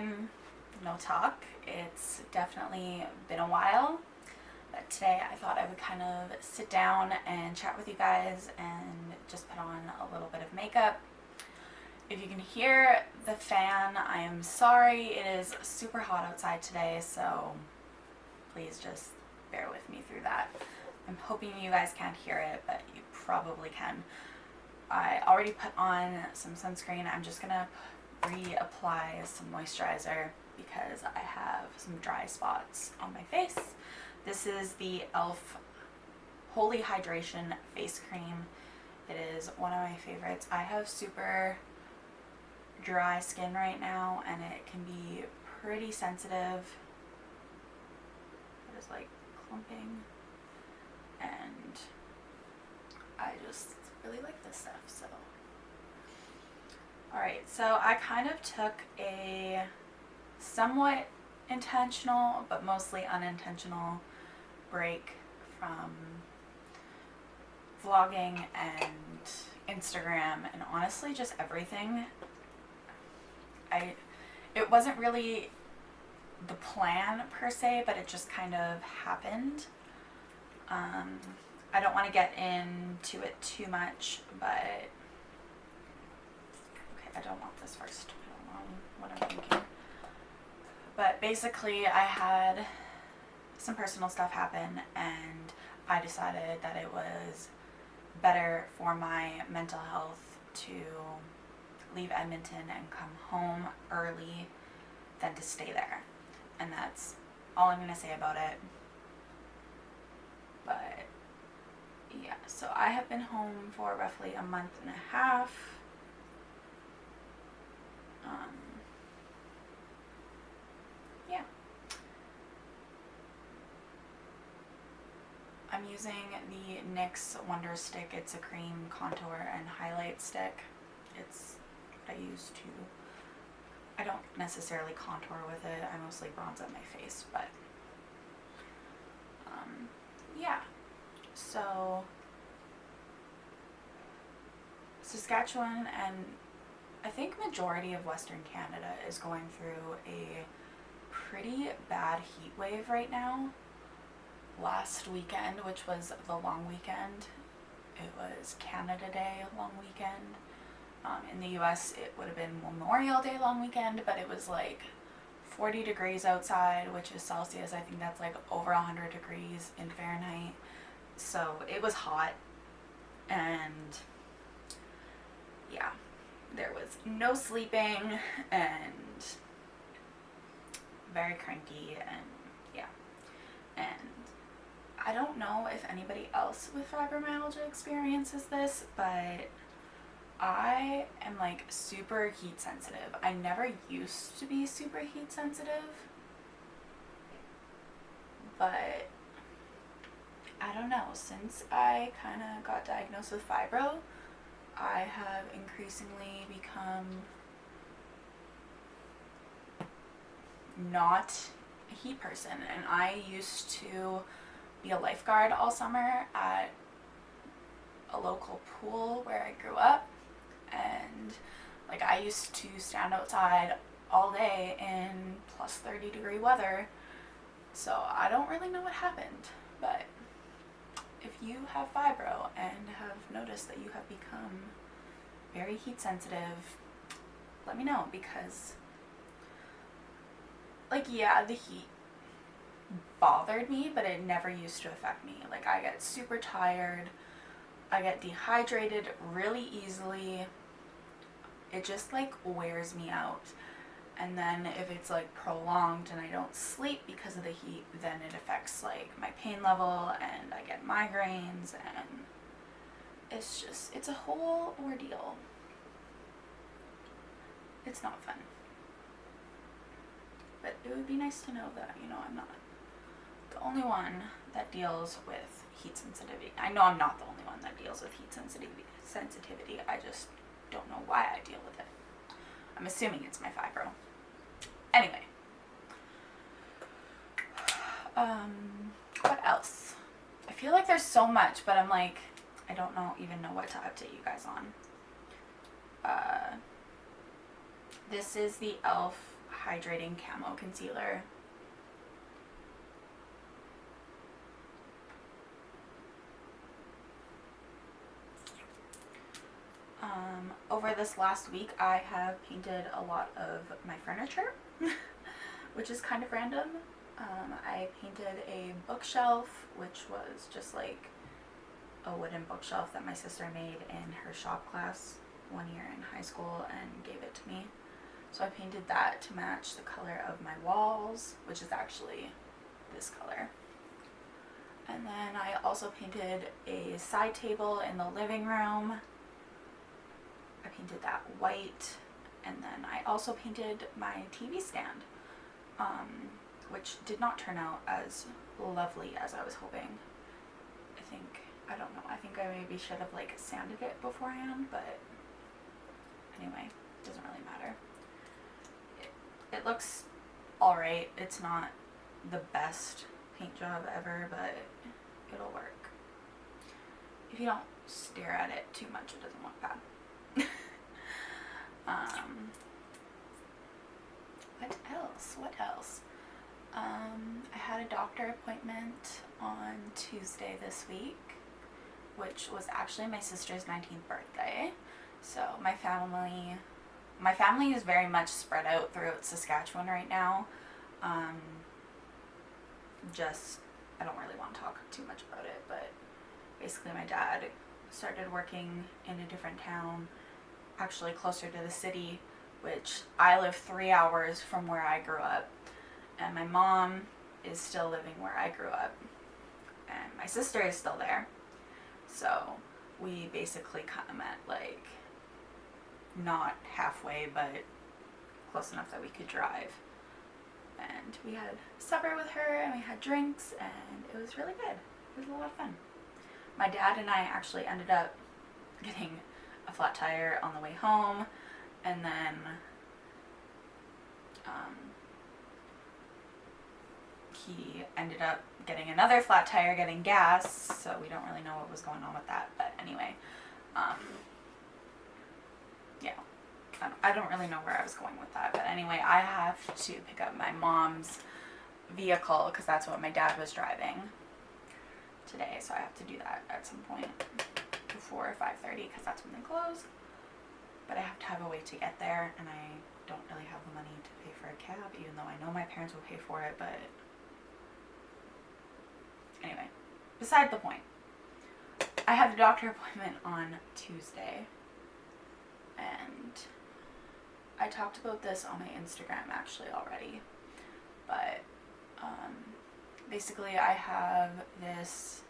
time, no talk. It's definitely been a while, but today I thought I would kind of sit down and chat with you guys and just put on a little bit of makeup. If you can hear the fan, I am sorry. It is super hot outside today, so please just bear with me through that. I'm hoping you guys can't hear it, but you probably can. I already put on some sunscreen. I'm just gonna reapply some moisturizer because I have some dry spots on my face. This is the e.l.f. Holy Hydration Face Cream. It is one of my favorites. I have super dry skin right now and it can be pretty sensitive. It is like clumping, and I just really like this stuff. So alright, so I kind of took a somewhat intentional but mostly unintentional break from vlogging and Instagram and honestly just everything. It wasn't really the plan per se, but it just kind of happened. I don't want to get into it too much, but okay, I don't want this first. I don't know what I'm thinking. But basically, I had some personal stuff happen, and I decided that it was better for my mental health to leave Edmonton and come home early than to stay there. And that's all I'm going to say about it. But yeah, so I have been home for roughly a month and a half. Yeah. I'm using the NYX Wonder Stick. It's a cream contour and highlight stick. It's what I use to, I don't necessarily contour with it. I mostly bronze up my face, but yeah. So Saskatchewan and I think majority of Western Canada is going through a pretty bad heat wave right now. Last weekend, which was the long weekend, it was Canada Day long weekend. In the US it would have been Memorial Day long weekend, but it was like 40 degrees outside, which is Celsius. I think that's like over 100 degrees in Fahrenheit. So it was hot, and yeah, there was no sleeping and very cranky, and yeah. And I don't know if anybody else with fibromyalgia experiences this, but I am like super heat sensitive. I never used to be super heat sensitive, but I don't know, since I kind of got diagnosed with fibro, I have increasingly become not a heat person. And I used to be a lifeguard all summer at a local pool where I grew up, and like I used to stand outside all day in plus 30 degree weather. So I don't really know what happened, but if you have fibro and have noticed that you have become very heat sensitive, let me know, because like, yeah, the heat bothered me, but it never used to affect me. Like, I get super tired, I get dehydrated really easily. It just like wears me out. And then if it's like prolonged and I don't sleep because of the heat, then it affects like my pain level and I get migraines, and it's just, it's a whole ordeal. It's not fun. But it would be nice to know that, you know, I'm not the only one that deals with heat sensitivity. I know I'm not the only one that deals with heat sensitivity. I just don't know why I deal with it. I'm assuming it's my fibro. Anyway. What else? I feel like there's so much, but I'm like, I don't even know what to update you guys on. This is the e.l.f. hydrating camo concealer. Over this last week, I have painted a lot of my furniture, which is kind of random. I painted a bookshelf, which was just like a wooden bookshelf that my sister made in her shop class one year in high school and gave it to me. So I painted that to match the color of my walls, which is actually this color. And then I also painted a side table in the living room. I painted that white, and then I also painted my TV stand, which did not turn out as lovely as I was hoping. I don't know, I think I maybe should have like sanded it beforehand, but anyway, doesn't really matter. It looks alright. It's not the best paint job ever, but it'll work. If you don't stare at it too much, it doesn't look bad. What else? I had a doctor appointment on Tuesday this week, which was actually my sister's 19th birthday. So my family is very much spread out throughout Saskatchewan right now. I don't really want to talk too much about it, but basically my dad started working in a different town, actually closer to the city, which I live 3 hours from where I grew up, and my mom is still living where I grew up, and my sister is still there. So we basically kind of met like not halfway, but close enough that we could drive. And we had supper with her, and we had drinks, and it was really good. It was a lot of fun. My dad and I actually ended up getting a flat tire on the way home, and then he ended up getting another flat tire, getting gas, so we don't really know what was going on with that, but anyway, yeah, I don't really know where I was going with that, but anyway, I have to pick up my mom's vehicle, because that's what my dad was driving today, so I have to do that at some point before 5:30, because that's when they close. But I have to have a way to get there, and I don't really have the money to pay for a cab, even though I know my parents will pay for it, but anyway, beside the point. I had a doctor appointment on Tuesday, and I talked about this on my Instagram actually already, but basically I have this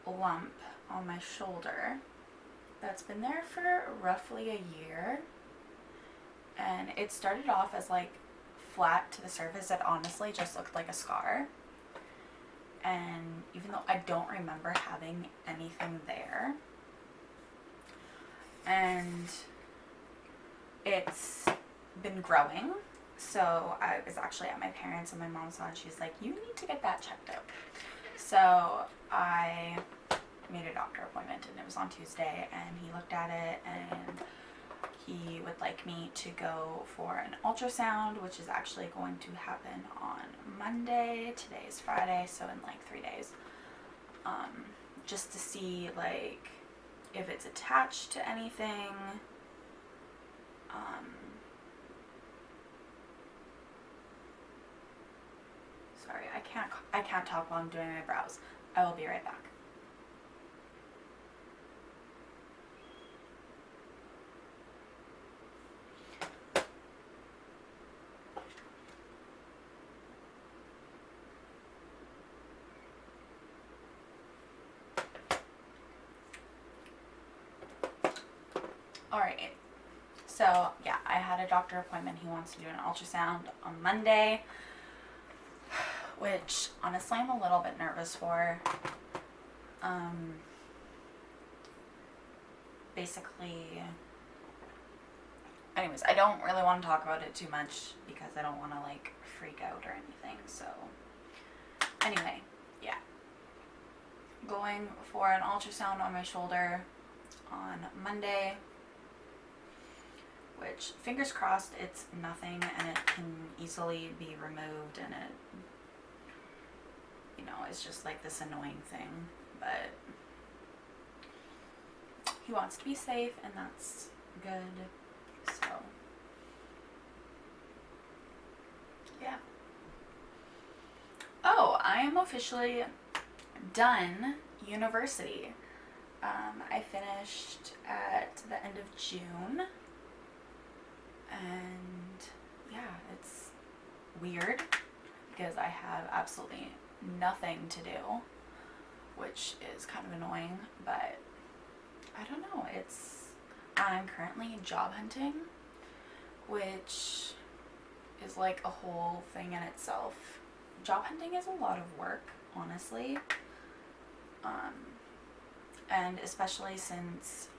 lump on my shoulder that's been there for roughly a year, and it started off as like flat to the surface. It honestly just looked like a scar, and even though I don't remember having anything there, and it's been growing. So I was actually at my parents', and my mom saw it, and she's like, you need to get that checked out. So I made a doctor appointment, and it was on Tuesday, and he looked at it, and he would like me to go for an ultrasound, which is actually going to happen on Monday. Today is Friday, so in like 3 days, just to see like if it's attached to anything. Sorry, I can't talk while I'm doing my brows. I will be right back. Alright, so yeah, I had a doctor appointment. He wants to do an ultrasound on Monday, which honestly I'm a little bit nervous for. Basically, anyways, I don't really want to talk about it too much because I don't want to like freak out or anything, so anyway, yeah. Going for an ultrasound on my shoulder on Monday, which fingers crossed it's nothing and it can easily be removed, and it, you know, it's just like this annoying thing, but he wants to be safe and that's good. So yeah. Oh, I am officially done university. I finished at the end of June, and yeah, it's weird because I have absolutely nothing to do, which is kind of annoying, but I don't know, I'm currently job hunting, which is like a whole thing in itself. Job hunting is a lot of work, honestly. And especially since,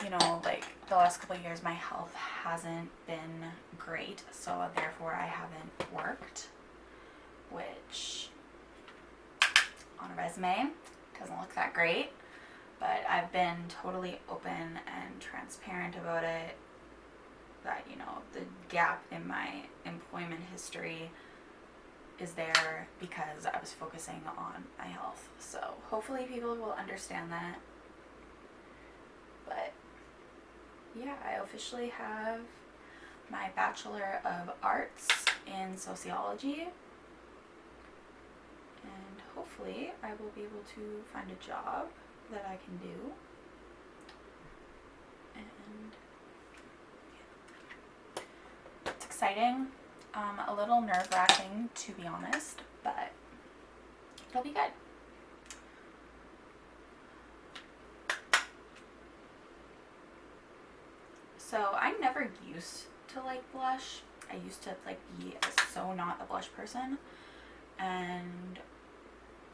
you know, like the last couple of years my health hasn't been great, so therefore I haven't worked, which on a resume doesn't look that great, but I've been totally open and transparent about it, that, you know, the gap in my employment history is there because I was focusing on my health. So hopefully people will understand that. But yeah, I officially have my Bachelor of Arts in Sociology, and hopefully I will be able to find a job that I can do. And yeah, it's exciting. A little nerve-wracking, to be honest, but it'll be good. So I never used to like blush. I used to like be so not a blush person, and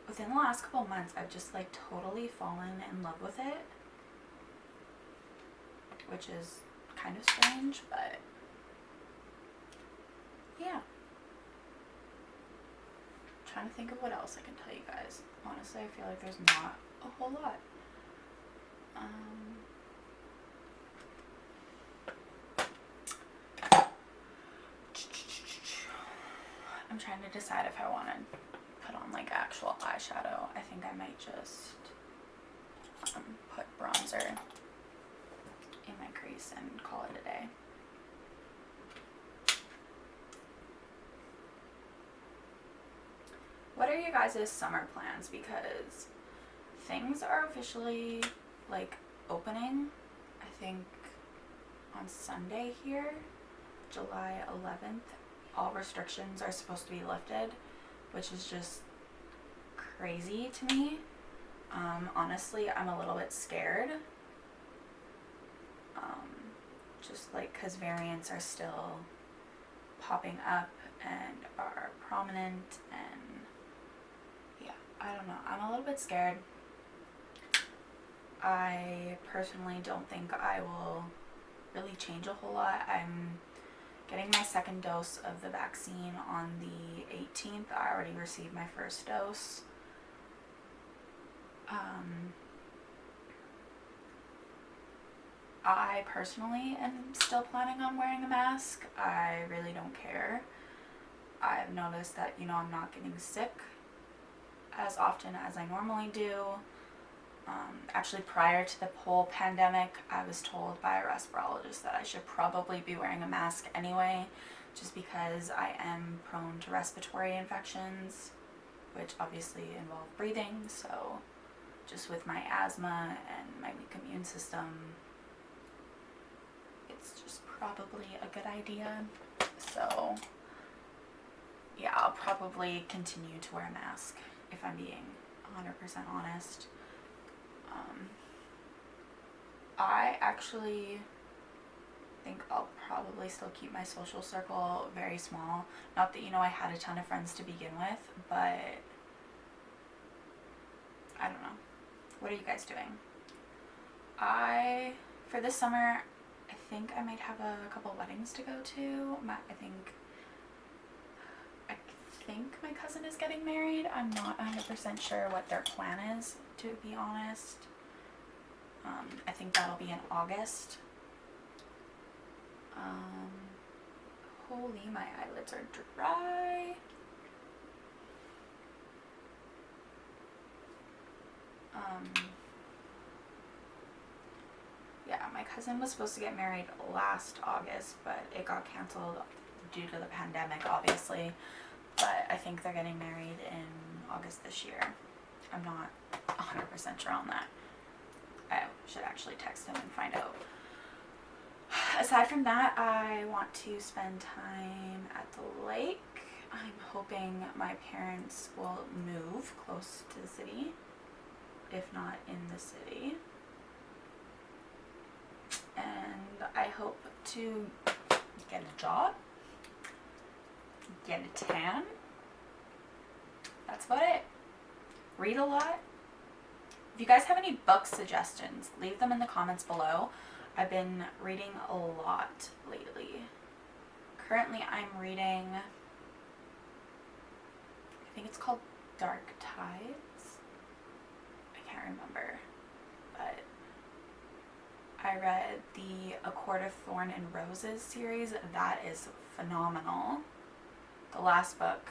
within the last couple of months I've just like totally fallen in love with it, which is kind of strange, but yeah. I'm trying to think of what else I can tell you guys. Honestly, I feel like there's not a whole lot. I'm trying to decide if I want to put on like actual eyeshadow. I think I might just put bronzer in my crease and call it a day. What are you guys' summer plans? Because things are officially like opening, I think on Sunday here, July 11th. All restrictions are supposed to be lifted, which is just crazy to me. Honestly, I'm a little bit scared. Just like because variants are still popping up and are prominent, and yeah, I don't know. I'm a little bit scared. I personally don't think I will really change a whole lot. I'm getting my second dose of the vaccine on the 18th. I already received my first dose. I personally am still planning on wearing a mask. I really don't care. I've noticed that, you know, I'm not getting sick as often as I normally do. Actually, prior to the whole pandemic, I was told by a respirologist that I should probably be wearing a mask anyway, just because I am prone to respiratory infections, which obviously involve breathing. So just with my asthma and my weak immune system, it's just probably a good idea. So yeah, I'll probably continue to wear a mask if I'm being 100% honest. I actually think I'll probably still keep my social circle very small. Not that, you know, I had a ton of friends to begin with, but I don't know. What are you guys doing? For this summer, I think I might have a couple weddings to go to. I think my cousin is getting married. I'm not 100% sure what their plan is, to be honest. I think that'll be in August. Holy, my eyelids are dry. Yeah, my cousin was supposed to get married last August, but it got canceled due to the pandemic, obviously. But I think they're getting married in August this year. I'm not 100% sure on that. I should actually text him and find out. Aside from that, I want to spend time at the lake. I'm hoping my parents will move close to the city, if not in the city. And I hope to get a job, get a tan. That's about it. Read a lot. If you guys have any book suggestions, leave them in the comments below. I've been reading a lot lately. Currently I'm reading, I think it's called Dark Tides. I can't remember, but I read the A Court of Thorn and Roses series. That is phenomenal. The last book,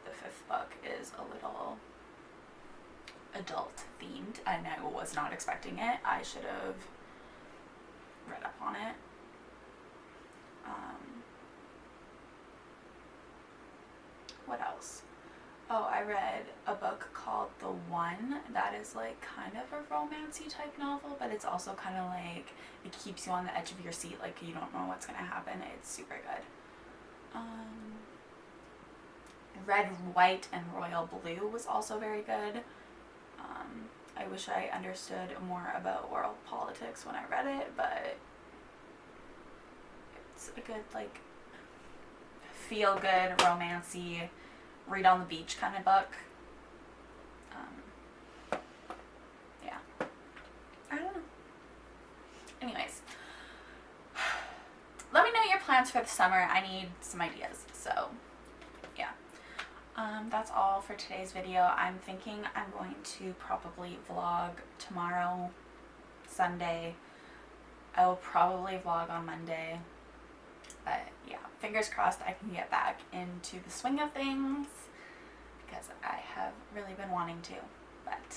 the 5th book, is a little adult themed, and I was not expecting it. I should have read up on it. What else? Oh, I read a book called The One that is like kind of a romancy type novel, but it's also kind of like it keeps you on the edge of your seat, like you don't know what's gonna happen. It's super good. Red, White, and Royal Blue was also very good. I wish I understood more about world politics when I read it, but it's a good, like, feel-good, romancy, read on the beach kind of book. Yeah. I don't know. Anyways. Let me know your plans for the summer. I need some ideas, so yeah. That's all for today's video. I'm thinking I'm going to probably vlog tomorrow, Sunday. I will probably vlog on Monday. But yeah, fingers crossed I can get back into the swing of things because I have really been wanting to. But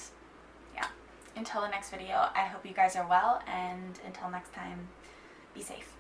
yeah, until the next video, I hope you guys are well, and until next time, be safe.